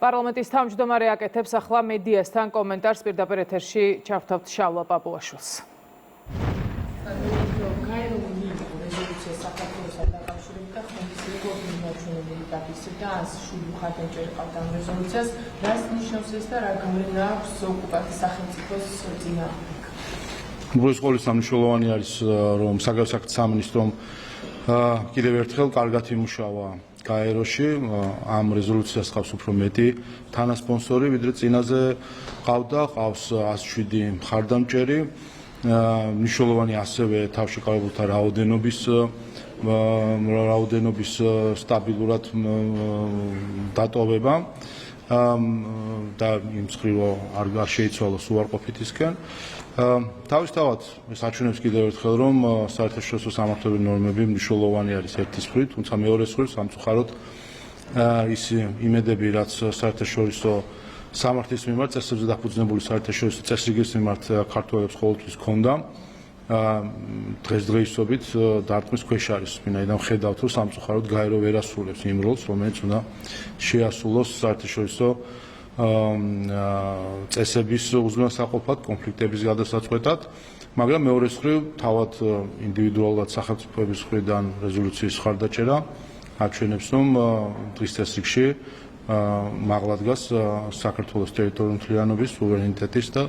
პარლამენტის თავმჯდომარე აკეთებს ახლა მედიასთან კომენტარს პირდაპირ ეთერში ჩავთავთ შავლა პაპუაშვილს. უბრალოდ სამნიშნელოვანი არის რომ საგარეო სამინისტრომ კიდევ ერთხელ კარგად იმუშავა გაეროში ამ რეზოლუციას ყავს უფრო მეტი თანასპონსორი ვიდრე წინაზე ყავს 107 მხარდამჭერი მნიშვნელოვანი ასევე თავშეკავებულთა რაოდენობის სტაბილურად დატოვება და იმ მხრივ არ შეიცვალოს უარყოფითისკენ თავისთავად ეს აჩვენებს კიდევ ერთხელ რომ საერთაშორისო სამართლებრივი ნორმები მნიშვნელოვანი არის ერთის მხრივ, თუმცა მეორე მხრივ სამწუხაროდ ის იმედები რაც საერთაშორისო სამართლის მიმართ წესებზე დაფუძნებული საერთაშორისო წესრიგის მიმართ ქართველებს ყოველთვის ჰქონდა დღესდღეობით დარტყმის ქვეშ არის. ვინაიდან ხედავთ რომ სამწუხაროდ გაერო ვერ ასრულებს იმ როლს რომელიც უნდა შეასრულოს საერთაშორისო წესების უზრუნველსაყოფად კონფლიქტების გადასაწყვეტად, მაგრამ მეორე მხრივ თავად ინდივიდუალურად სახელმწიფოების მხრიდან რეზოლუციის მხარდაჭერა აჩვენებს რომ დღის წესრიგში მაღლა დგას საქართველოს ტერიტორიული მთლიანობის, სუვერენიტეტის და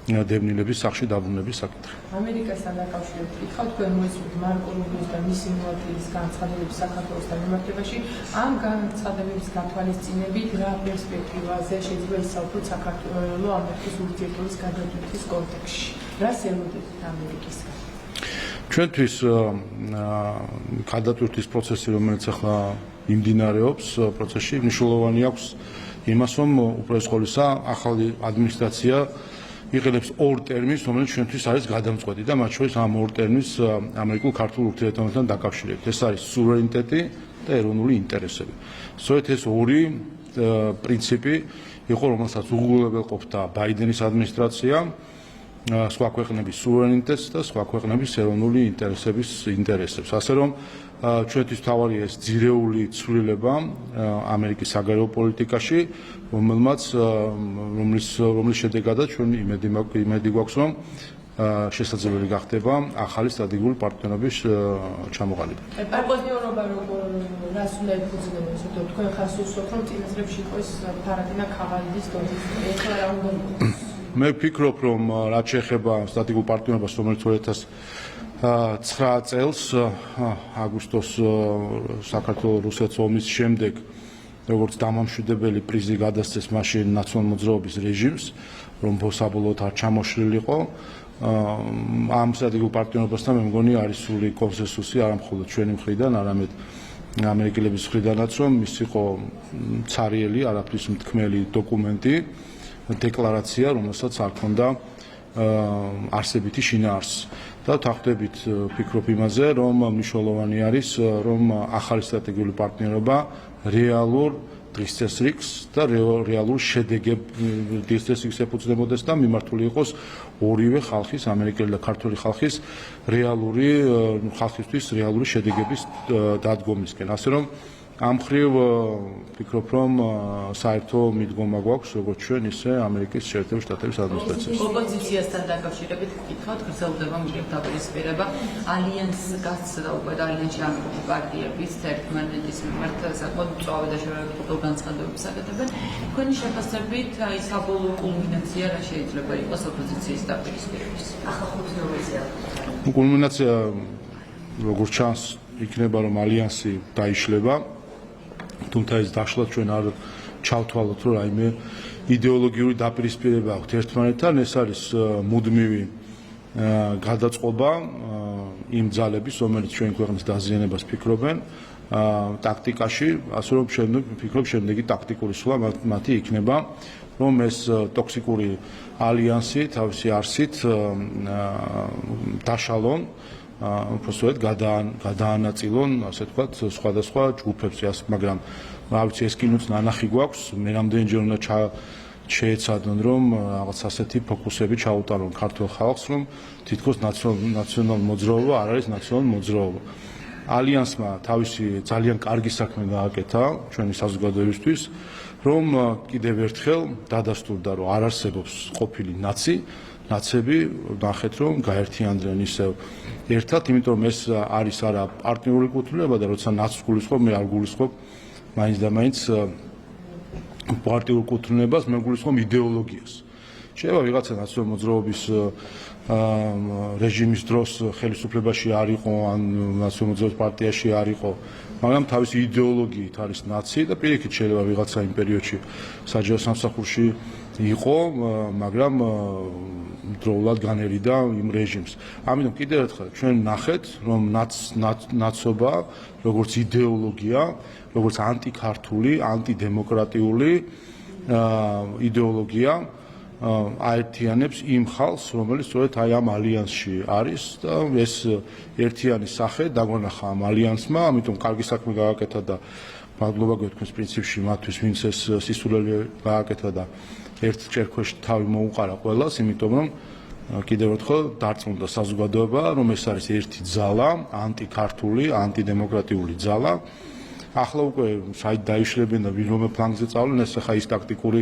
დევნილების სახში დაბრუნების საკითხი. ამერიკასთან დაკავშირებით კითხავთ, თქვენ მოისურვებთ მარკო რუბიოს და მისი მოადგილის განცხადებების საქართველოსთან მიმართებაში, ამ განცხადებების გათვალისწინებით რა პერსპექტივაზე შეიძლება ისაუბროთ საქართველო-ამერიკის ურთიერთობის გადატვირთვის კონტექსტში? რას ელოდებთ ამერიკისგან? ჩვენთვის გადატვირთვის პროცესი, რომელიც ახლა იმდინარეობს პროცესში, მნიშვნელოვანი აქვს იმას, რომ უპირველეს ყოვლისა ახალი ადმინისტრაცია იყენებს ორ ტერმინს, რომელიც ჩვენთვის არის გადამწყვეტი და მათ შორის ამ ორ ტერმინს ამერიკულ-ქართულ ურთიერთობასთან დაკავშირებით. ეს არის სუვერენიტეტი და ეროვნული ინტერესები. სწორედ ეს ორი პრინციპი იყო, რომელსაც უღრულებელყოფდა ბაიდენის ადმინისტრაცია, სხვა ქვეყნების სუვერენიტეტს და სხვა ქვეყნების ეროვნული ინტერესებს. ასე რომ ჩვენთვის მთავარი ეს ძირეული ცვლილება ამერიკის საგარეო პოლიტიკაში, რომლის შედეგადაც ჩვენ იმედი გვაქვს, რომ შესაძლებელი გახდება ახალი სტრატეგიული პარტნიორობის ჩამოყალიბება. პარტნიორობა რას უნდა ეფუძნებოდეს? თქვენ ხარს უსვათ, რომ წინასწრებში იყო ეს ფარადინა ქაღალდის დონის. ეხლა რა უნდა იყოს? მე ვფიქრობ, რომ რაც შეეხება სტრატეგიულ პარტნიორობას, რომელიც 2009 წელს აგვისტოს საქართველოს-რუსეთის ომის შემდეგ როგორც დამამშვიდებელი პრიზი გადასცეს მაშინ ნაციონალურ მოძრაობის რეჟიმს, რომ საბოლოოდ არ ჩამოშლილიყო. ამ სტრატეგიულ პარტნიორობასთან მე მგონი არის სრული კონსენსუსი არა მხოლოდ ჩვენი მხრიდან, არამედ ამერიკელების მხრიდანაც, რომ ის იყო ცარიელი, არაფრის მთქმელი დოკუმენტი, დეკლარაცია, რომელსაც არ ქონდა არსებითი შინაარსი. და ვთანხმდებით ვფიქრობ იმაზე, რომ მნიშვნელოვანი არის, რომ ახალი სტრატეგიული პარტნიორობა რეალურ დღის წესრიგს და რეალურ დღის წესრიგს ეფუძნებოდეს და მიმართული იყოს ორივე ხალხის, ამერიკელი და ქართველი ხალხის ხალხისთვის რეალური შედეგების დადგომისკენ. ასე რომ ამ მხრივ ვფიქრობ, რომ საერთო მიდგომა გვაქვს როგორც ჩვენ, ისე ამერიკის შეერთებული შტატების ადმინისტრაციას. ოპოზიციასთან დაკავშირებით გითხავთ, გრძელდება მკვიდრ დაპირისპირება ალიანსს გასცდა უკვე და ალიანსში ამერიკული პარტიების ერთმანეთის მიმართ საკმაოდ მწვავე და შეურაცხმყოფელ განცხადებებს აკეთებენ. თქვენი შეფასებით აი საბოლოო კულმინაცია რა შეიძლება იყოს ოპოზიციის დაპირისპირების? ახლა ხუთეულზეა. კულმინაცია როგორც ჩანს იქნება, რომ ალიანსი დაიშლება. თუმცა ეს დაშლა ჩვენ არ ჩავთვალოთ, რომ რაიმე იდეოლოგიური დაპირისპირება აქვს ერთმანეთთან, ეს არის მუდმივი გადაწყობა იმ ძალების, რომელიც ჩვენ ქვეყნის დაზიანებას ფიქრობენ ტაქტიკაში, ასე რომ ვფიქრობ შემდეგი ტაქტიკური სვლა მათი იქნება, რომ ეს ტოქსიკური ალიანსი თავისი არსით დაშალონ უბრალოდ გადაანაწილონ, ასე ვთქვათ, სხვადასხვა ჯგუფებს, მაგრამ რა ვიცი, ეს კიდეც ნანახი გვაქვს, მე რამდენჯერ უნდა შეეცადონ, რომ რაღაც ასეთი ფოკუსები ჩაუტარონ ქართულ ხალხს, რომ თითქოს ნაციონალ მოძრაობა არ არის ნაციონალ მოძრაობა. ალიანსმა თავისი ძალიან კარგი საქმე გააკეთა ჩვენი საზოგადოებისთვის, რომ კიდევ ერთხელ დადასტურდა, რომ არ არსებობს ყოფილი ნაცები, ნახეთ, რომ გაერთიანდნენ ისევ ერთად, იმიტომ რომ ეს არის არა პარტნიორული კუთვნილება და როცა ნაცს გულისხმობ, მე არ გულისხმობ მაინც და მაინც პარტიულ კუთვნილებას, მე გულისხმობ იდეოლოგიას. შეიძლება ვიღაცა ნაცნობი მოძრაობის რეჟიმის დროს ხელისუფლებაში არ იყო, ან ნაცნობი მოძრაობის პარტიაში არ იყო, მაგრამ თავისი იდეოლოგიით არის ნაცი და პირიქით შეიძლება ვიღაცა იმ პერიოდში საჯარო სამსახურში იყო, მაგრამ დროულად განერიდა იმ რეჟიმს. ამიტომ კიდევ ერთხელ ჩვენ ნახეთ, რომ ნაცობა, როგორც იდეოლოგია, როგორც ანტიქართული, ანტიდემოკრატიული იდეოლოგია აერთიანებს იმ ხალხს, რომელიც სწორედ აი ამ ალიანსში არის და ეს ერთიანი სახე დაგვანახა ამ ალიანსმა, ამიტომ კარგი საქმე გააკეთა და მადლობა გვეთქვეს პრინციპში მათთვის, ვინც ეს სისულელი გააკეთა და ერთ ჭერქვეშ თავი მოუყარა ყველას, იმიტომ რომ კიდევ ერთხელ დარწმუნდა საზოგადოება, რომ ეს არის ერთი ძალა, ანტიქართული, ანტიდემოკრატიული ძალა. ახლა უკვე საით დაიშლებენ და რომელ ფლანგზე წავლენ, ეს ახლა ის ტაქტიკური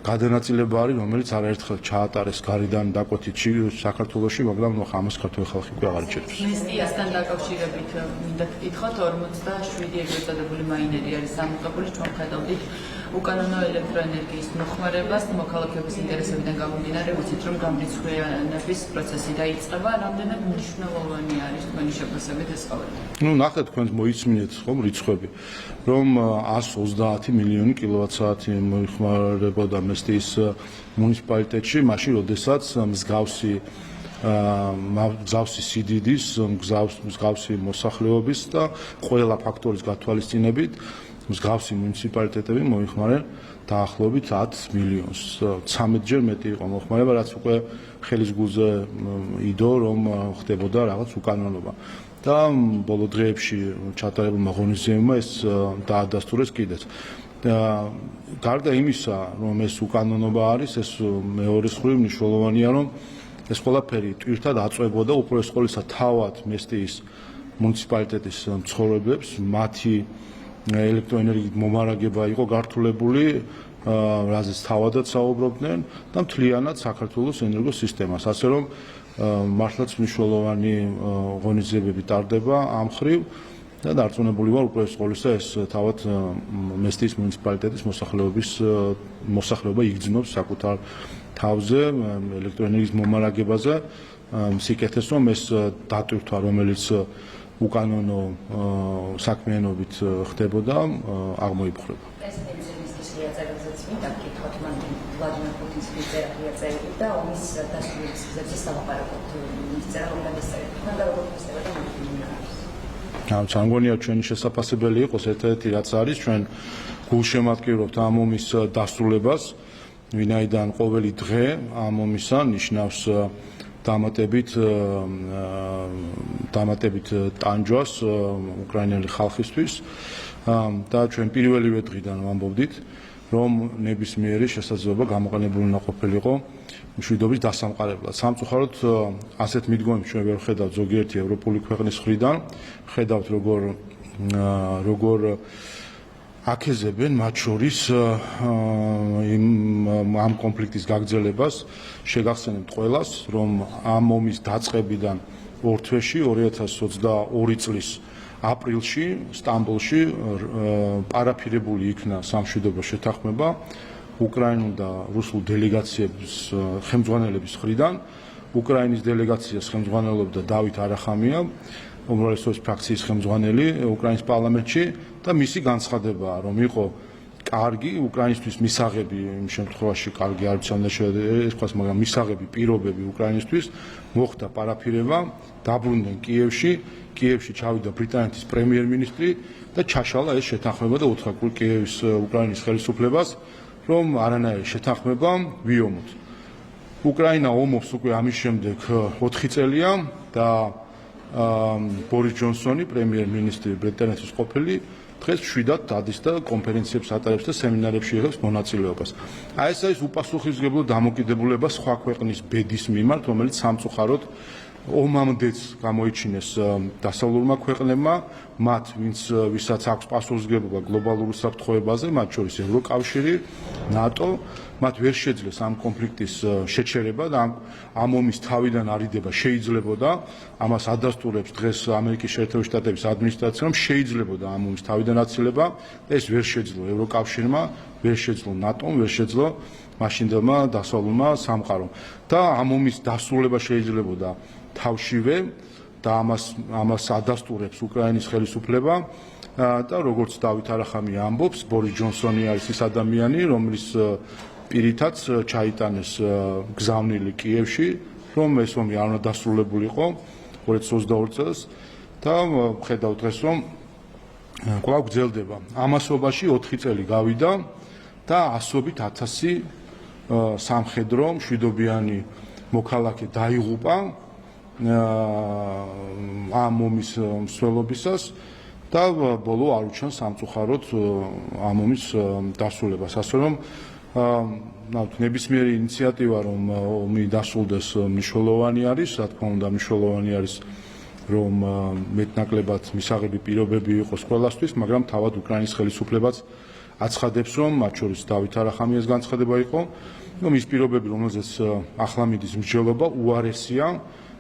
გადანაწილება არის, რომელიც არაერთხელ ჩაატარეს გარედან დაკვეთით საქართველოში, მაგრამ ამას ქართული ხალხი უკვე აღარ იჭერებს. მესტიასთან დაკავშირებით მინდა გკითხოთ, 47 ეგრეთ წოდებული მაინერი არის ამოღებული, ჩვენ ხედავდით უკანონო ელექტროენერგიის მოხმარებას, მოქალაქეების ინტერესებიდან გამომდინარე, ვიცით რომ გამრიცხვის პროცესი დაიწყება, რამდენად მნიშვნელოვანი არის თქვენი შეფასებით ეს ყოველი? ნახეთ, თქვენ მოიცმინეთ ხომ რიცხვები, რომ 130 მილიონი კილოვატ-საათი მოიხმარებოდა მესტიის მუნიციპალიტეტში, მაშინ როდესაც მსგავსი სიდიდის, მსგავსი მოსახლეობის და ყველა ფაქტორის გათვალისწინებით მსგავსი მუნიციპალიტეტები მოიხმარენ დაახლოებით 10 მილიონს. 13-ჯერ მეტი იყო მოხმარება, რაც უკვე ხელის გულზე იდო, რომ ხდებოდა რაღაც უკანონობა. და ბოლო დღეებში ჩატარებულმა ღონისძიებებმა ეს დაადასტურეს კიდეც. გარდა იმისა, რომ ეს უკანონობა არის, ეს მეორე მხრივ მნიშვნელოვანია, რომ ეს ყველაფერი ტვირთად აწვებოდა უპირველეს ყოვლისა თავად მესტიის მუნიციპალიტეტის მცხოვრებლებს, მათი ელექტროენერგიით მომარაგება იყო გართულებული, რაზეც თავადაც საუბრობდნენ და მთლიანად საქართველოს ენერგოსისტემას, ასე რომ მართლაც მნიშვნელოვანი ღონისძიებები ტარდება ამ მხრივ და დარწმუნებული ვარ უპირველეს ყოვლისა ეს თავად მესტიის მუნიციპალიტეტის მოსახლეობა იგრძნობს საკუთარ თავზე ელექტროენერგიის მომარაგებაზე, სიკეთეს რომ ეს დატვირთვა, რომელიც უკანონო საქმიანობით ხდებოდა, აღმოიფხვრება. ვლადიმერ პუტინს წერია წერილი და ომის დასრულების გზებზე სალაპარაკოთ ის წერა რომ გადასწერეთ. მაგრამ როგორ ხდება ამ ჩანგონია ჩვენი შესაძლებელი იყოს ერთ-ერთი რაც არის ჩვენ გულშემატკივრობთ ამ ომის დასრულებას, ვინაიდან ყოველი დღე ამ ომისა ნიშნავს დამატებით ტანჯვას უკრაინელი ხალხისთვის და ჩვენ პირველივე დღიდან ვამბობდით, რომ ნებისმიერი შესაძლებლობა გამოყენებული უნდა ყოფილიყო მშვიდობის დასამყარებლად. სამწუხაროდ ასეთ მიდგომებს ჩვენ ვერ ხედავთ ზოგიერთი ევროპული ქვეყნის მხრიდან, ხედავთ როგორ აკეზებენ მათ შორის ამ კონფლიქტის გაგრძელებას. შეგახსენებთ ყველას, რომ ამ ომის დაწყებიდან ორ თვეში 2022 წლის აპრილში სტამბოლში პარაფირებული იქნა სამშვიდობო შეთანხმება უკრაინულ და რუსულ დელეგაციების ხელმძღვანელების მხრიდან. უკრაინის დელეგაციას ხელმძღვანელობდა დავით არახამია, უმრავლესობის ფრაქციის ხელმძღვანელი უკრაინის პარლამენტში და მისი განცხადებაა, რომ იყო კარგი უკრაინისთვის მისაღები, იმ შემთხვევაში კარგი არ ვიცი, მაგრამ მისაღები პირობები უკრაინისთვის, მოხდა პარაფირება, დაბრუნდნენ კიევში ჩავიდა ბრიტანეთის პრემიერ-მინისტრი და ჩაშალა ეს შეთანხმება და უთხრა კიევის უკრაინის ხელისუფლებას, რომ არანაირი შეთანხმება ვიომოთ. უკრაინა ომობს უკვე ამის შემდეგ 4 წელია და ბორის ჯონსონი, პრემიერ-მინისტრი ბრიტანეთის ყოფილი, დღეს მშვიდად დადის და კონფერენციებს ატარებს და სემინარებში იღებს მონაწილეობას. ეს არის უპასუხისმგებლო დამოკიდებულება სხვა ქვეყნის ბედის მიმართ, რომელიც სამწუხაროდ ომამდეც გამოიჩინეს დასავლურმა ქვეყნებმა, მათ ვისაც აქვს პასუხისმგებლობა გლობალურ უსაფრთხოებაზე, მათ შორის ევროკავშირი, ნატო, მათ ვერ შეძლეს ამ კონფლიქტის შეჩერება და ამ ომის თავიდან არიდება შეიძლებოდა, ამას ადასტურებს დღეს ამერიკის შეერთებული შტატების ადმინისტრაცია, რომ შეიძლებოდა ამ ომის თავიდან აცილება, ეს ვერ შეძლო ევროკავშირმა, ვერ შეძლო ნატომ, ვერ შეძლო მაშინდელმა დასავლურმა სამყარომ და ამ ომის დასრულება შეიძლებოდა თავშივე და ამას ადასტურებს უკრაინის ხელისუფლება და როგორც დავით არახამი ამბობს, ბორის ჯონსონი არის ის ადამიანი, რომლის პირითაც ჩაიტანეს გზავნილი კიევში, რომ ეს ომი არ უნდა დასრულებულიყო 2022 წელს და ხედავთ დღეს, რომ კვლავ გრძელდება. ამასობაში 4 წელი გავიდა და ასობით 1000 სამხედრო მშვიდობიანი მოქალაქე დაიღუპა ამ ომის მსვლელობისას და ბოლო არ უჩანს სამწუხაროდ ამ ომის დასრულებას. ასე რომ ნებისმიერი ინიციატივა რომ ომი დასრულდეს მნიშვნელოვანი არის, რა თქმა უნდა მნიშვნელოვანი არის რომ მეტნაკლებად მისაღები პირობები იყოს ყველასთვის, მაგრამ თავად უკრაინის ხელისუფლებაც აცხადებს, რომ მათ შორის დავით არახამიას განცხადება იყო, რომ ის პირობები, რომელზეც ახლა მიდის მსჯელობა, უარესია,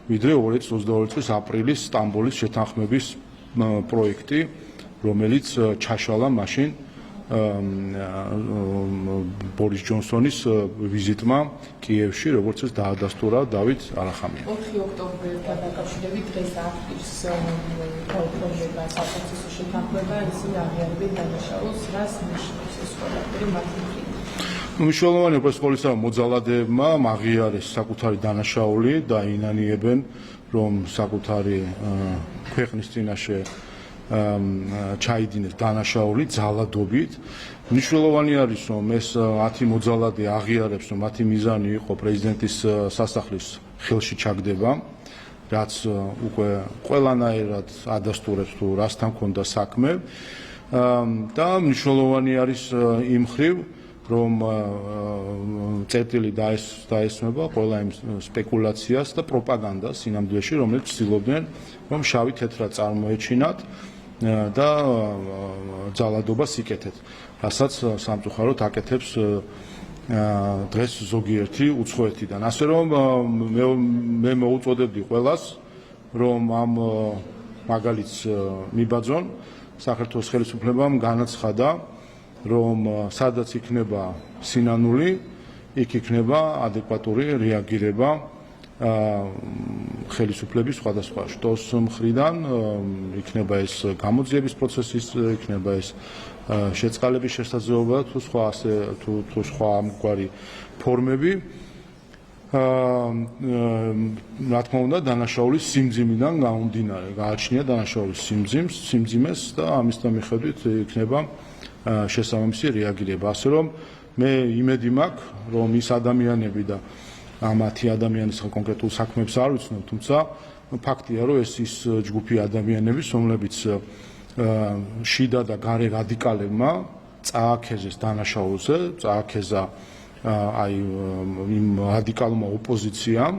ვიდრე 2022 წლის აპრილის სტამბოლის შეთანხმების პროექტი, რომელიც ჩაშალა მაშინ ბორის ჯონსონის ვიზიტმა კიევში, როგორც ეს დაადასტურა დავით არახამია. 4 ოქტომბერთან დაკავშირებით დღეს აქტივს პროგრამა საფრთხის შეთანხმება, ისინი აღიარებენ დანაშაულს, რას ნიშნავს ეს ყველაფერი მათი მხრიდან. მნიშვნელოვანი უბრალოდ სკოლისა მოძალადეებმა აღიარეს საკუთარი დანაშაული და ინანიებენ, რომ საკუთარი ქვეყნის წინაშე ჩაიდინეს დანაშაული ძალადობით. მნიშვნელოვანი არის, რომ ეს 10 მოძალადე აღიარებს, რომ მათი მიზანი იყო პრეზიდენტის სასახლის ხელში ჩაგდება, რაც უკვე ყველანაირად ადასტურებს თუ რასთან ქონდა საქმე და მნიშვნელოვანი არის იმ მხრივ, რომ წერტილი დაესმება ყველა იმ სპეკულაციას და პროპაგანდას სინამდვილეში, რომელიც ცდილობდნენ, რომ შავი თეთრად წარმოეჩინათ და ძალადობას იკეთეთ, რასაც სამწუხაროდ აკეთებს დღეს ზოგიერთი უცხოეთიდან. ასე რომ მე მოუწოდებდი ყველას, რომ ამ მაგალითს მიბაძონ, საქართველოს ხელისუფლებამ განაცხადა, რომ სადაც იქნება სინანული, იქ იქნება ადეკვატური რეაგირება ხელისუფლების სხვადასხვა შტოს მხრიდან, იქნება ეს გამოძიების პროცესის, იქნება ეს შეწყალების შესაძლებლობა თუ სხვა ამგვარი ფორმები. რა თქმა უნდა, დანაშაულის სიმძიმიდან გამომდინარე, გააჩნია დანაშაულის სიმძიმეს და ამის მიხედვით იქნება შესაბამისი რეაგირება. ასე რომ მე იმედი მაქვს, რომ ის ადამიანები და ამ 10 ადამიანის კონკრეტულ საქმეებს არ ვიცნობ, თუმცა ფაქტია, რომ ეს ის ჯგუფი ადამიანების, რომლებიც შიდა და გარე რადიკალებმა წააქეზეს დანაშაულზე, წააქეზა აი იმ რადიკალურმა ოპოზიციამ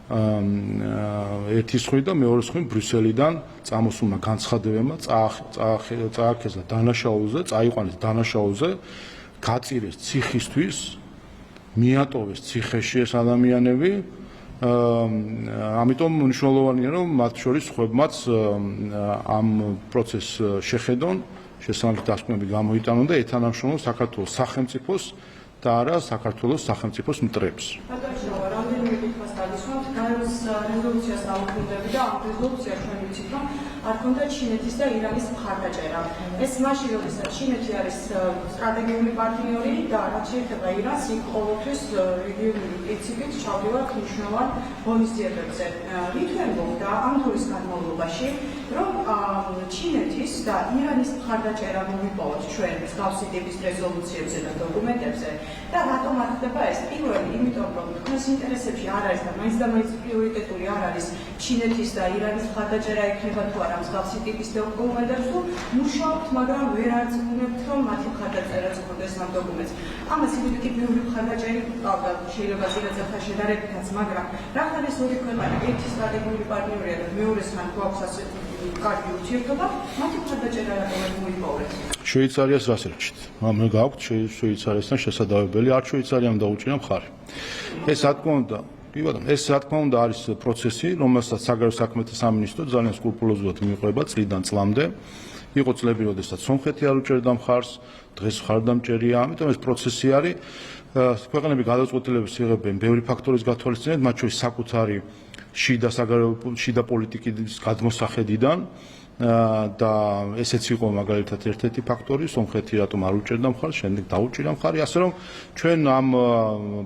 ერთი სხვი და მეორე სხვი ბრიუსელიდან წამოსულმა განცხადებებმა წააქეზა დანაშაულზე, წაიყვანეს დანაშაულზე, გაწირეს ციხისთვის, მიატოვეს ციხეში ეს ადამიანები. ამიტომ მნიშვნელოვანია, რომ მათ შორის ხვებმაც ამ პროცესს შეხედონ, შესაბამისი დასკვნები გამოიტანონ და ეთანამშრომლონ საქართველოს სახელმწიფოს და არა საქართველოს სახელმწიფოს მტრებს. რამდენიმე კითხვას გადისვამთ, გაეროს რეზოლუციას დავუკვირდები და ამ რეზოლუციაში ჩვენ ვიცით, რომ არ ქონდა ჩინეთის და ირანის მხარდაჭერა. ეს მაშინ, როდესაც ჩინეთი არის სტრატეგიული პარტნიორი და რაც შეეხება ირანს, იქ ყოველთვის რეგიონული პრინციპით ჩავდივართ მნიშვნელოვან ღონისძიებებზე. რით ვერ მოხდა ამ დროის განმავლობაში რომ ჩინეთის და ირანის მხარდაჭერა მოვიპოვოთ ჩვენ მსგავსი ტიპის რეზოლუციებზე და დოკუმენტებზე და რატომ არ ხდება ეს? პირველი, იმიტომ რომ თქვენს ინტერესებში არ არის და მაინც და მაინც პრიორიტეტული არ არის ჩინეთის და ირანის მხარდაჭერა ექნება თუ არა მსგავსი ტიპის დოკუმენტებს თუ მუშაობთ, მაგრამ ვერ არწმუნებთ, რომ მათი მხარდაჭერაც ხდეს ამ დოკუმენტს. ამას იმითი ბევრი მხარდაჭერი ყავდა, შეიძლება წინასწარ შედარებითაც, მაგრამ რახან ეს ორი ქვეყანა ერთი სტრატეგიული პარტნიორია და მეორესთან გვაქვს ასეთი კარგი ურთიერთობა, მათი მხარდაჭერა რატომ არ მოიპოვეთ? შვეიცარიას რას ერჩით? მე გაქვთ შვეიცარიასთან შესაძლებელი, არ შვეიცარიამ დაუჭირა მხარი. ეს რა თქმა უნდა, კი ბატონო, ეს რა თქმა უნდა არის პროცესი, რომელსაც საგარეო საქმეთა სამინისტრო ძალიან სკრუპულოზულად მიყვება წლიდან წლამდე. იყო წლები, როდესაც სომხეთი არ უჭერდა მხარს, დღეს მხარდამჭერია, ამიტომ ეს პროცესი არის. ქვეყნები გადაწყვეტილებას იღებენ ბევრი ფაქტორის გათვალისწინებით, მათ შორის საკუთარი შიდა პოლიტიკის გადმოსახედიდან და ესეც იყო მაგალითად ერთ-ერთი ფაქტორი, სომხეთი რატომ არ უჭერდა მხარს, შემდეგ დაუჭირა მხარი, ასე რომ ჩვენ ამ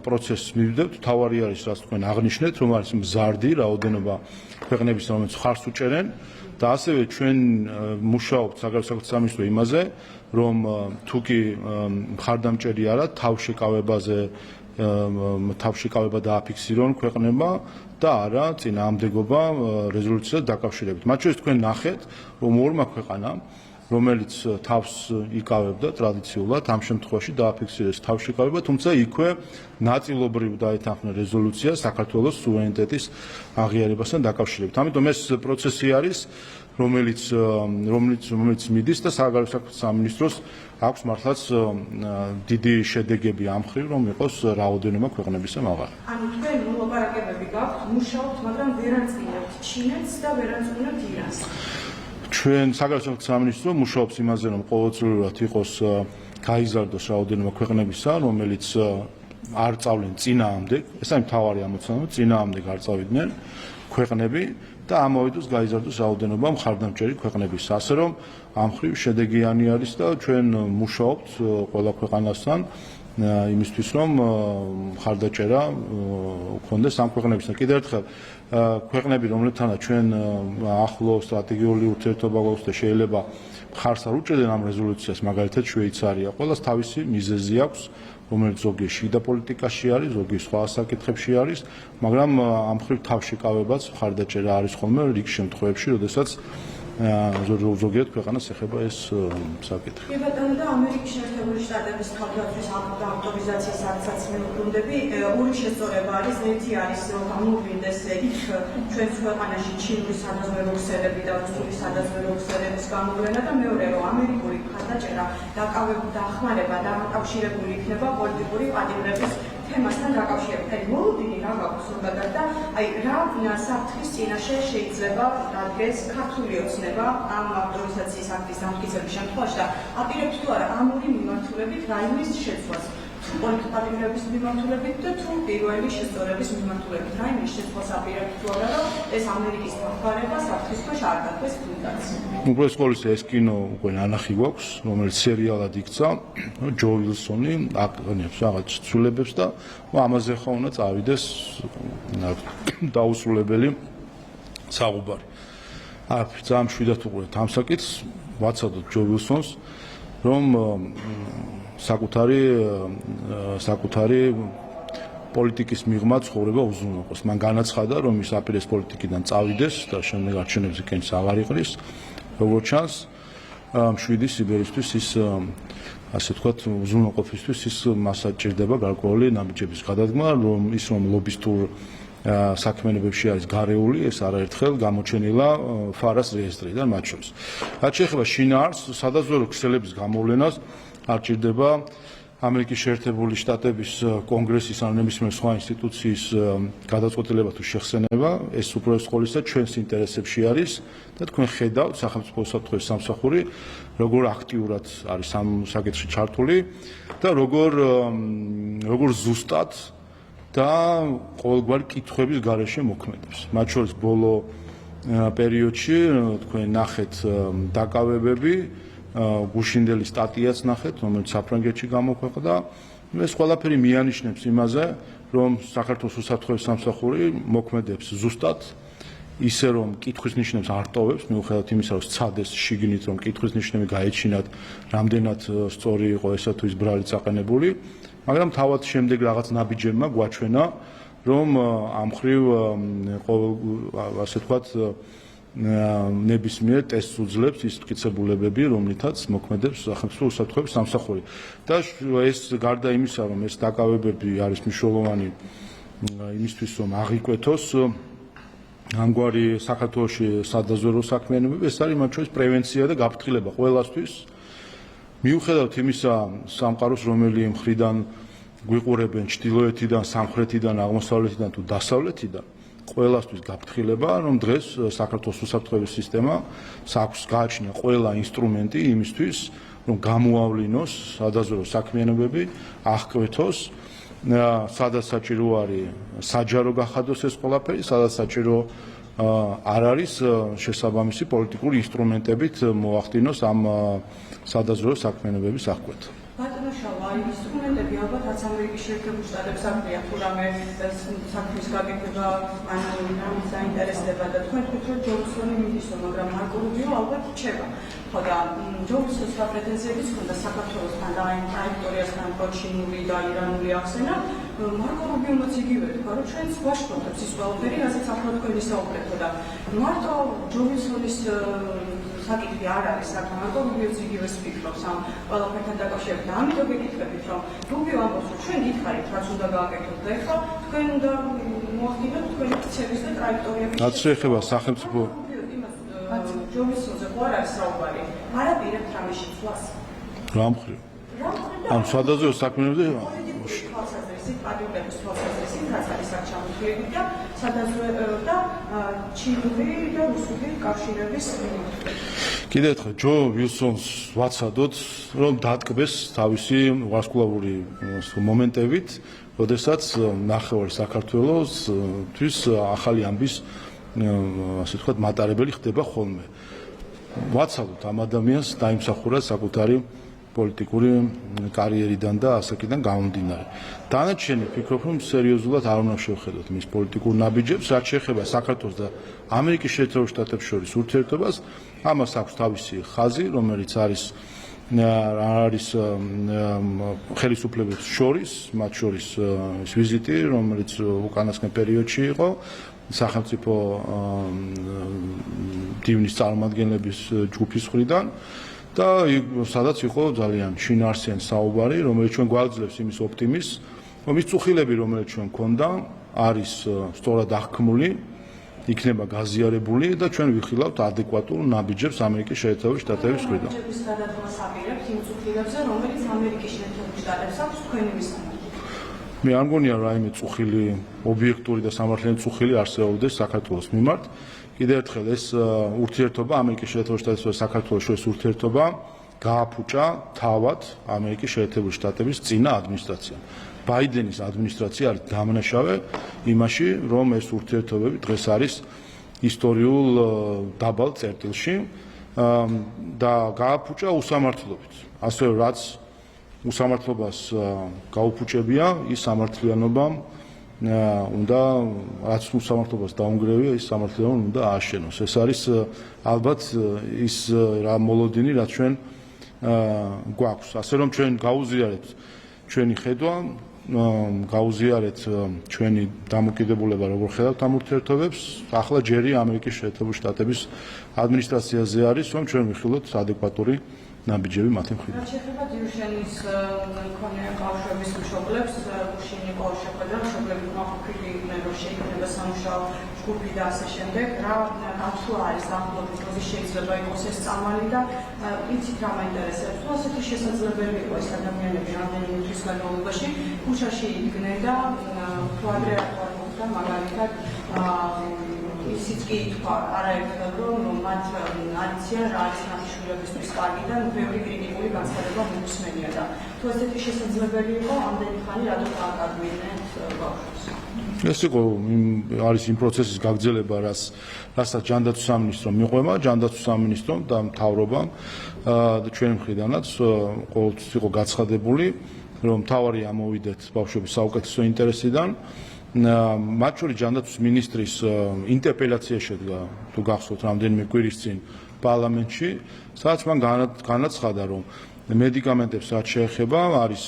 პროცესს მივიდევთ, თავარი არის რაც თქვენ აღნიშნეთ, რომ არის მზარდი რაოდენობა ქვეყნების, რომელიც მხარს უჭერენ და ასევე ჩვენ მუშაობთ საგარეო საქმეთა სამინისტროს იმაზე, რომ თუ კი მხარდამჭერი არა, თავშეკავება დააფიქსირონ ქვეყნებმა და არა წინააღმდეგობა რეზოლუციას დაკავშირებით. მათ შორის თქვენ ნახეთ, რომ ორმა ქვეყანამ, რომელიც თავს იკავებდა ტრადიციულად, ამ შემთხვევაში დააფიქსირეს თავშეკავება, თუმცა იქვე ნაწილობრივ დაეთანხმნა რეზოლუცია საქართველოს სუვერენიტეტის აღიარებასთან დაკავშირებით. ამიტომ ეს პროცესი არის, რომელიც მიდის და საგარეო საქმეთა სამინისტროს აქვს მართლაც დიდი შედეგები ამ მხრივ, რომ იყოს რაოდენობა ქვეყნებისა მაღალი. ანუ თქვენ მოლაპარაკებები გაქვთ, მუშაობთ, მაგრამ ვერ არწმუნებთ ჩინეთს და ვერ არწმუნებთ ირანს. ჩვენ საგარეო საქმეთა სამინისტრო მუშაობს იმაზე, რომ ყოველწლიურად იყოს გაიზარდოს რაოდენობა ქვეყნებისა, რომელიც არ წავლენ წინააღმდეგ, ეს არის მთავარი ამოცანა, წინააღმდეგ არ წავიდნენ ქვეყნები და ამოვიდოს გაიზარდოს რაოდენობა მხარდამჭერი ქვეყნების. ასე რომ ამ მხრივ შედეგიანი არის და ჩვენ მუშაობთ ყველა ქვეყანასთან იმისთვის, რომ მხარდაჭერა გქონდეს ამ ქვეყნებისთან. კიდევ ერთხელ ქვეყნები, რომლებთანაც ჩვენ ახლო სტრატეგიული ურთიერთობა გვაქვს და შეიძლება მხარს არ უჭერდნენ ამ რეზოლუციას, მაგალითად შვეიცარია, ყველას თავისი მიზეზი აქვს, რომელიც ზოგი შიდა პოლიტიკაში არის, ზოგი სხვა საკითხებში არის, მაგრამ ამ მხრივ თავშეკავებაც მხარდაჭერა არის ხოლმე რიგ შემთხვევებში, როდესაც ზოგიერთ ქვეყანას ეხება ეს საკითხი. კი ბატონო, და ამერიკის შეერთებული შტატების თავდაცვის ავტორიზაციის არცაც მივუბრუნდები, ორი შესწორება არის, ერთი არის, რომ გამოვლინდეს იქ ჩვენს ქვეყანაში ჩინური სადაზვერვო ქსელები და რუსული სადაზვერვო ქსელების გამოვლენა და მეორე, რომ ამერიკული მხარდაჭერა დახმარება დაკავშირებული იქნება პოლიტიკური პატიმრების თემასთან დაკავშირებით. აი მოლოდინი რა გაქვს ზოგადად და აი რა საფრთხის წინაშე შეიძლება დადგეს ქართული ოცნება ამ ავტორიზაციის აქტის დამტკიცების შემთხვევაში და აპირებთ თუ არა ამ ორი მიმართულებით რაიმის შეცვლას, თუ პოლიტპატიმრების მიმართულებით და თუ პირველი შესწორების მიმართულებით რაიმის შეცვლას აპირებთ თუ არა, რომ ეს ამერიკის დამხმარება საფრთხის ქვეშ არ დადგეს თუნდაც. უბრალოდ ყოველთვის ეს კინო უკვე ნანახი გვაქვს, რომელიც სერიალად იქცა, ჯო ვილსონი აყენებს რაღაც ცვლილებებს და ამაზე ხა უნდა წავიდეს დაუსრულებელი საუბარი. ძალიან მშვიდად უყურეთ ამ საკითხს, ვაცადოთ ჯო ვილსონს, რომ საკუთარი პოლიტიკის მიღმა ცხოვრება უზრუნველყოს. მან განაცხადა, რომ ის აპირებს პოლიტიკიდან წავიდეს და შემდეგ არჩევნებს იქენს აღარ იყრის. როგორც ჩანს, მშვიდი სიბერისთვის ის ასე ვთქვათ, უზრუნველყოფისთვის ის მასაც ჭირდება გარკვეული ნაბიჯების გადადგმა, რომ ლობისტურ საქმიანობებში არის გარეული, ეს არაერთხელ გამოჩენილა ფარას რეესტრიდან მათ შორის. რაც შეეხება შინაარსს, სადაზვერვო ქსელების გამოვლენას არ ჭირდება ამერიკის შეერთებული შტატების კონგრესის ან ნებისმიერ სხვა ინსტიტუციის გადაწყვეტილება თუ შეხსენება, ეს უპირველეს ყოვლისა ჩვენს ინტერესებში არის და თქვენ ხედავთ სახელმწიფო უსაფრთხოების სამსახური როგორ აქტიურად არის ამ საკითხში ჩართული და როგორ ზუსტად და ყოველგვარი კითხვების გარეშე მოქმედებს. მათ შორის ბოლო პერიოდში თქვენ ნახეთ დაკავებები, გუშინდელი სტატიაც ნახეთ, რომელიც საფრანგეთში გამოქვეყნდა. ეს ყველაფერი მიანიშნებს იმაზე, რომ საქართველოს უსაფრთხოების სამსახური მოქმედებს ზუსტად ისე რომ კითხვის ნიშნებს არ ტოვებს, მიუხედავად იმისა, რომ სცადეს შიგნით, რომ კითხვის ნიშნები გაეჩინათ, რამდენად სწორი იყო ესა თუ ის ბრალი წაყენებული, მაგრამ თავად შემდეგ რაღაც ნაბიჯებმა გვაჩვენა, რომ ამ მხრივ ასე ვთქვათ ნებისმიერ ტესტს უძლებს ის მტკიცებულებები, რომლითაც მოქმედებს სახელმწიფო უსაფრთხოების სამსახური. და ეს გარდა იმისა, რომ ეს დაკავებები არის მნიშვნელოვანი იმისთვის, რომ აღიკვეთოს ამგვარი საქართველოში სადაზვერვო საქმიანობები, ეს არის მათ შორის პრევენცია და გაფრთხილება ყველასთვის. მიუხედავად იმისა, სამყაროს რომელი მხრიდან გვიყურებენ ჩრდილოეთიდან, სამხრეთიდან, აღმოსავლეთიდან თუ დასავლეთიდან, ყველასთვის გაფრთხილება, რომ დღეს საქართველოს უსაფრთხოების სისტემა აქვს გააჩნია ყველა ინსტრუმენტი იმისთვის, რომ გამოავლინოს სადაზვერვო საქმიანობები, აღკვეთოს, სადაც საჭირო არის საჯარო გახადოს ეს ყველაფერი, სადაც საჭირო არ არის შესაბამისი პოლიტიკური ინსტრუმენტებით მოახდინოს ამ სადაზვერვო საქმიანობების აღკვეთა. ბატონო შალვა, აი ინსტრუმენტები ალბათ რაც ამერიკის შეერთებულ შტატებს აქვია, თუ რამე საქმის გაკეთება ან რამე საინტერესდება და თქვენ თქვით, რომ ჯონსონი მიდისო, მაგრამ მარკო რუბიო ალბათ რჩება. ხო და ჯონსონს პრეტენზიებიც ჰქონდა საქართველოსთან და აი ტერიტორიასთან პროჩინული და ირანული ახსენა, მარკო რუბიომაც იგივე თქვა, რომ ჩვენს ვაშინგტონს ის ყველაფერი, რასაც ახლა თქვენ ვისაუბრებთ და მარტო ჯონსონის საკითხი არ არის, მაგრამ მარკო რუბიოც იგივეს ფიქრობს ამ ყველაფერთან დაკავშირებით და ამიტომ გეკითხებით, რომ რუბიო ამბობს, რომ ჩვენ გითხარით, რაც უნდა გააკეთოთ და ეხლა თქვენ უნდა მოახდინოთ თქვენი ქცევის და ტრაექტორიების რაც შეეხება სახელმწიფო ჯონსონზე ხო არ არის საუბარი, არაპირებთ რამე შეცვლას. რა მხრივ? ამ სადაზვერვო საქმიანობებზე თვალსაზრისით, პატრიოტების თვალსაზრისით, რაც არის აქ ჩამოთვლილი და სადაზვერვო და ჩინური და რუსული კავშირების კიდევ ერთხელ ჯო ვილსონს ვაცადოთ, რომ დატკბეს თავისი ვარსკვლავური მომენტებით, როდესაც ნახევარი საქართველოსთვის ახალი ამბის ასე ვთქვათ მატარებელი ხდება ხოლმე. ვაცადოთ ამ ადამიანს დაიმსახურა საკუთარი პოლიტიკური კარიერიდან და ასაკიდან გამომდინარე. დანარჩენი ფიქრობ, რომ სერიოზულად არ უნდა შევხედოთ მის პოლიტიკურ ნაბიჯებს, რაც შეეხება საქართველოს და ამერიკის შეერთებულ შტატებს შორის ურთიერთობას, ამას აქვს თავისი ხაზი, რომელიც არის ხელისუფლებებს შორის, მათ შორის ის ვიზიტი, რომელიც უკანასკნელ პერიოდში იყო სახელმწიფო დივნის წარმომადგენლების ჯგუფის მხრიდან და სადაც იყო ძალიან შინაარსიანი საუბარი, რომელიც ჩვენ გვაძლევს იმის ოპტიმიზმს, რომ ის წუხილები, რომელიც ჩვენ გვქონდა, არის სწორად აღქმული, იქნება გაზიარებული და ჩვენ ვიხილავთ ადეკვატურ ნაბიჯებს ამერიკის შეერთებულ შტატების მხრიდან. ნაბიჯების გადადგმას აპირებთ იმ წუხილებზე, რომელიც ამერიკის შეერთებულ შტატებს აქვს თქვენი მისამართი. მე არ მგონია რაიმე წუხილი, ობიექტური და სამართლიანი წუხილი არსებობდეს საქართველოს მიმართ. კიდევ ერთხელ ეს ურთიერთობა ამერიკის შეერთებულ შტატებსა და საქართველოს შორის ურთიერთობა გააფუჭა თავად ამერიკის შეერთებული შტატების წინა ადმინისტრაციამ. ბაიდენის ადმინისტრაცია არის დამნაშავე იმაში, რომ ეს ურთიერთობები დღეს არის ისტორიულ დაბალ წერტილში და გააფუჭა უსამართლობით. ასევე რაც უსამართლობას გაუფუჭებია, ის სამართლიანობა უნდა რაც უსამართლობას დაუნგრევია, ის სამართლიანობა უნდა ააშენოს. ეს არის ალბათ ის რა მოლოდინი, რაც ჩვენ გვაქვს. ასე რომ ჩვენ გაუზიარეთ ჩვენი ხედვა, გაუზიარეთ ჩვენი დამოკიდებულება, როგორ ხედავთ ამ ურთიერთობებს. ახლა ჯერი ამერიკის შეერთებულ შტატების ადმინისტრაციაზე არის, რომ ჩვენ ვიხილოთ ადეკვატური ნაბიჯები მათი მხრიდან. რაც შეეხება დიუშენის მქონე კავშირების მშობლებს, უშინი იყო შეხვედრა, მშობლები მოახერხილი იყვნენ, რომ შეიქმნება სამუშაო ჯგუფი და ასე შემდეგ. რა თუ არის ახლობის დროზე შეიძლება იყოს ეს წამალი და იცით რა მაინტერესებს, თუ ასეთი შესაძლებელი იყო ეს ადამიანები რამდენიმე თვის განმავლობაში ქუჩაში იდგნენ და თუ ადრე აღარ მაგალითად ისიც კი თქვა არაერთხელ რომ მათ არიციან რა არის ნახიშვილებისთვის კარგი და ბევრი კრიტიკული განცხადება მოусმენია და თუ ესეთი შესაძლებელი იყო ამდენი ხანი რატომ გააკარგვინეთ ბავშვს. ეს იყო არის იმ პროცესის გაგრძელება, რასაც ჯანდაცვის სამინისტრომ მიყვება, ჯანდაცვის სამინისტრომ და მთავრობამ და ჩვენი მხრიდანაც ყოველთვის იყო გაცხადებული, რომ მთავარი ამოვიდეთ ბავშვების საუკეთესო ინტერესიდან მათ შორის ჯანდაცვის მინისტრის ინტერპელაცია შედგა თუ გახსოვთ რამდენიმე კვირის წინ პარლამენტში, სადაც მან განაცხადა, რომ მედიკამენტებს რაც შეეხება არის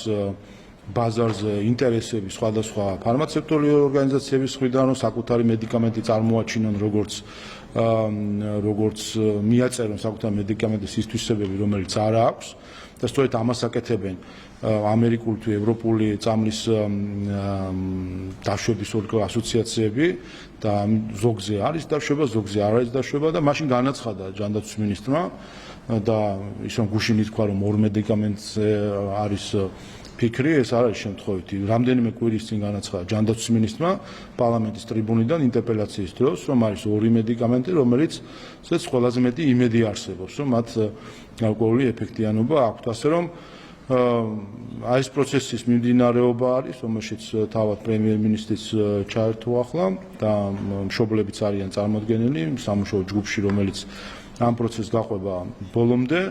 ბაზარზე ინტერესები სხვადასხვა ფარმაცევტული ორგანიზაციების მხრიდან, რომ საკუთარი მედიკამენტი წარმოაჩინონ, როგორც მიაწერონ საკუთარი მედიკამენტის ისთვისებები, რომელიც არ აქვს და სწორედ ამას აკეთებენ ამერიკული თუ ევროპული წამლის დაშვების ასოციაციები და ზოგზე არის დაშვება, ზოგზე არ არის დაშვება და მაშინ განაცხადა ჯანდაცვის მინისტრმა და ის რომ გუშინ ითქვა, რომ ორ მედიკამენტზე არის ფიქრი, ეს არ არის შემთხვევითი. რამდენიმე კვირის წინ განაცხადა ჯანდაცვის მინისტრმა პარლამენტის ტრიბუნიდან ინტერპელაციის დროს, რომ არის ორი მედიკამენტი, რომელიც ყველაზე მეტი იმედი არსებობს, რომ მათ გარკვეული ეფექტიანობა აქვთ. ასე რომ აი ეს პროცესის მიმდინარეობა არის, რომელშიც თავად პრემიერ-მინისტრიც ჩაერთო ახლა და მშობლებიც არიან წარმოდგენილი სამუშაო ჯგუფში, რომელიც ამ პროცესს გაყვება ბოლომდე.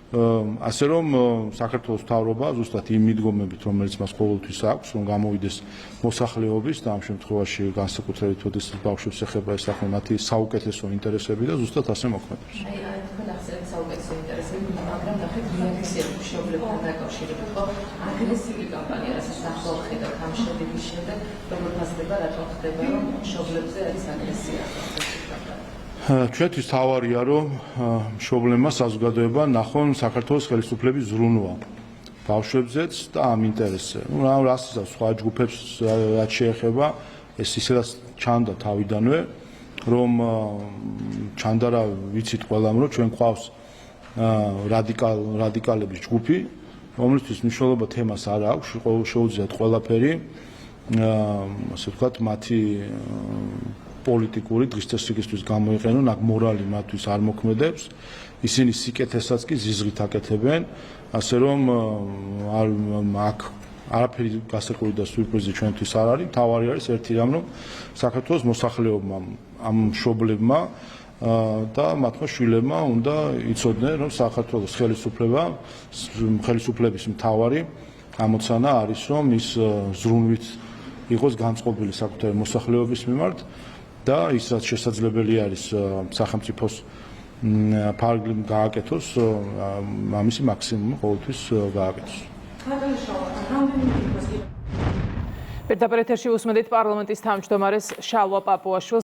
ასე რომ საქართველოს მთავრობა ზუსტად იმ მიდგომებით, რომელიც მას ყოველთვის აქვს, რომ გამოვიდეს მოსახლეობის და ამ შემთხვევაში განსაკუთრებით ოდესაც ბავშვებს ეხება ეს საქმე, მათი საუკეთესო ინტერესები და ზუსტად ასე მოქმედებს. აი თქვენ ახსენეთ საუკეთესო ინტერესები, მაგრამ ნახეთ რეაქციები მშობლებთან დაკავშირებით, ხო? აგრესიული კამპანია, რასაც ახლა ხედავთ ამ შედეგის შემდეგ, როგორ ფასდება, რატომ ხდება, რომ მშობლებზე არის აგრესია? ჩვენთვის თავარია, რომ მშობლებმა საზოგადოება ნახონ საქართველოს ხელისუფლების ზრუნვა ბავშვებზეც და ამ ინტერესზე. რას იცავს სხვა ჯგუფებს რაც შეეხება, ეს ისედაც ჩანდა თავიდანვე, რომ ჩანდა რა ვიცით ყველამ, რომ ჩვენ გვყავს რადიკალების ჯგუფი, რომლისთვის მნიშვნელობა თემას არ აქვს, შეუძლიათ ყველაფერი, ასე ვთქვათ, მათი პოლიტიკური დღისწესრიგისთვის გამოიყენონ, აქ მორალი მათთვის არ მოქმედებს, ისინი სიკეთესაც კი ზიზღით აკეთებენ, ასე რომ აქ არაფერი გასაკვირი და სიურპრიზი ჩვენთვის არ არის, თავარი არის ერთი რამ, რომ საქართველოს მოსახლეობამ, ამ მშობლებმა და მათმა შვილებმა უნდა იცოდნენ, რომ საქართველოს ხელისუფლების მთავარი ამოცანა არის, რომ ის ზრუნვით იყოს განწყობილი საკუთარი მოსახლეობის მიმართ და ის რაც შესაძლებელი არის სახელმწიფოს ფარგლი გააკეთოს, ამისი მაქსიმუმი ყოველთვის გააკეთოს. პირდაპირ ეთერში უსმენთ პარლამენტის თავმჯდომარეს შალვა პაპუაშვილს.